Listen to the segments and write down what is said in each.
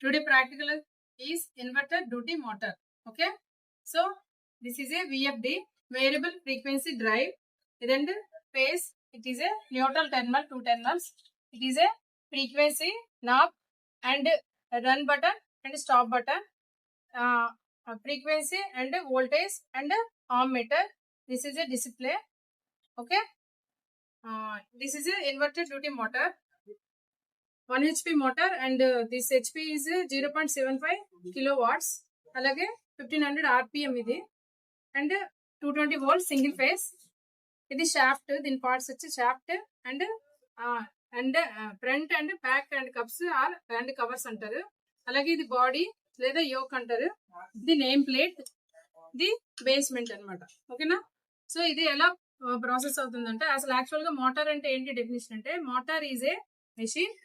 Today practical is inverter duty motor. Okay. So this is a VFD, variable frequency drive. Then phase, it is a neutral terminal, 2 terminals. It is a frequency knob and run button and stop button. Frequency and voltage and ohm meter. This is a display. Okay. This is a inverter duty motor. 1 HP motor and this HP is 0.75 kilowatts. అలాగే 1500 RPM ఇది and 220 volts single phase. ఇది shaft, దీని parts వచ్చి shaft and front and back and cups are hand covers అంటారు. అలాగే ఇది body లేదా yoke అంటారు. ఇది నేమ్ ప్లేట్, ఇది బేస్మెంట్ అనమాట. ఓకేనా. సో ఇది ఎలా ప్రాసెస్ అవుతుందంటే, అసలు యాక్చువల్ గా మోటార్ అంటే ఏంటి డెఫినేషన్ అంటే, motor is a machine.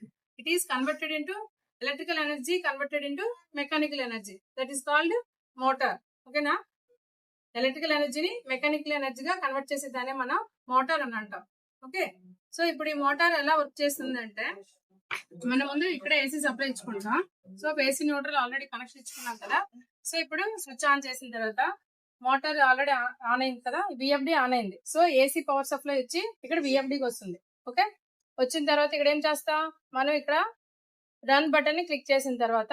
It is converted into electrical energy, converted into mechanical energy. That is called motor. Okay na? Electrical energy ni mechanical energy ga convert చేసేదాన్ని మనం motor అని అంటాం. Okay. So ఇప్పుడు ఈ motor ఎలా work చేస్తుందంటే, మనం ముందు ఇక్కడ ఏసీ సప్లై ఇచ్చుకుంటాం. So AC neutral already connection ఇచ్చుకున్నాం కదా. సో ఇప్పుడు స్విచ్ ఆన్ చేసిన తర్వాత మోటార్ ఆల్రెడీ ఆన్ అయింది కదా, విఎఫ్డి ఆన్ అయింది. సో ఏసీ పవర్ సప్లై వచ్చి ఇక్కడ విఎఫ్డికి వస్తుంది. ఓకే. వచ్చిన తర్వాత ఇక్కడ ఏం చేస్తాం, మనం ఇక్కడ రన్ బటన్ ని క్లిక్ చేసిన తర్వాత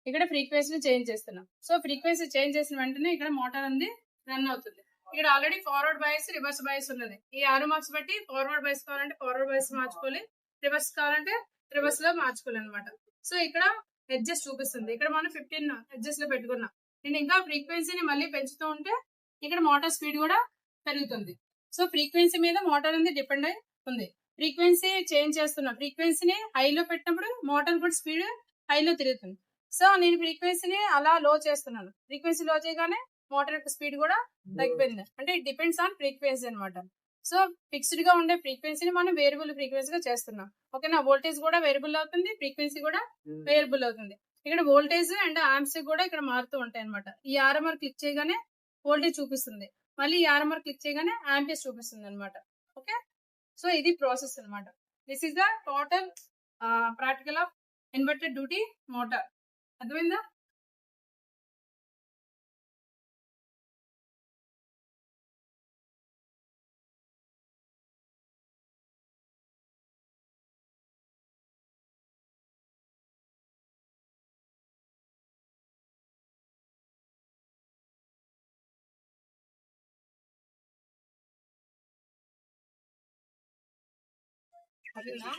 ఇక్కడ ఫ్రీక్వెన్సీని చేంజ్ చేస్తున్నాం. సో ఫ్రీక్వెన్సీ చేంజ్ చేసిన వెంటనే ఇక్కడ మోటార్ అనేది రన్ అవుతుంది. ఇక్కడ already forward bias, reverse bias ఉన్నది. ఈ 6 మార్క్స్ బట్టి ఫార్వర్డ్ బయాస్ కావాలంటే ఫార్వర్డ్ బయాస్ మార్చుకోవాలి, రివర్స్ కావాలంటే రివర్స్ లో మార్చుకోవాలి అనమాట. సో ఇక్కడ ఎడ్జెస్ చూపిస్తుంది. ఇక్కడ మనం 15 ఎడ్జెస్ లో పెట్టుకున్నాం. నేను ఇంకా ఫ్రీక్వెన్సీని మళ్ళీ పెంచుతూ ఉంటే ఇక్కడ మోటార్ స్పీడ్ కూడా పెరుగుతుంది. సో ఫ్రీక్వెన్సీ మీద మోటార్ అనేది డిపెండ్ అయి ఉంది. ఫ్రీక్వెన్సీ చేంజ్ చేస్తున్నా, ఫ్రీక్వెన్సీని హైలో పెట్టినప్పుడు మోటార్ కూడా స్పీడ్ హైలో తిరుగుతుంది. సో నేను ఫ్రీక్వెన్సీని అలా లో చేస్తున్నాను. ఫ్రీక్వెన్సీ లో చేయగానే మోటార్ యొక్క స్పీడ్ కూడా తగ్గిపోయింది. అంటే ఇట్ డిపెండ్స్ ఆన్ ఫ్రీక్వెన్సీ అనమాట. సో ఫిక్స్డ్ గా ఉండే ఫ్రీక్వెన్సీని మనం వేరియబుల్ ఫ్రీక్వెన్సీగా చేస్తున్నాం. ఓకేనా. వోల్టేజ్ కూడా వేరియబుల్ అవుతుంది, ఫ్రీక్వెన్సీ కూడా వేరియబుల్ అవుతుంది. ఇక్కడ వోల్టేజ్ అండ్ ఆంప్స్ కూడా ఇక్కడ మారుతూ ఉంటాయి అనమాట. ఈ ఆర్ఎంఆర్ క్లిక్ చేయగానే వోల్టేజ్ చూపిస్తుంది, మళ్ళీ ఈ ఆర్ఎంఆర్ క్లిక్ చేయగానే ఆంపియర్స్ చూపిస్తుంది అనమాట. ఓకే. సో ఇది ప్రాసెస్ అనమాట. This is the total practical of inverted duty motor. అర్థమైందా? అదేనా?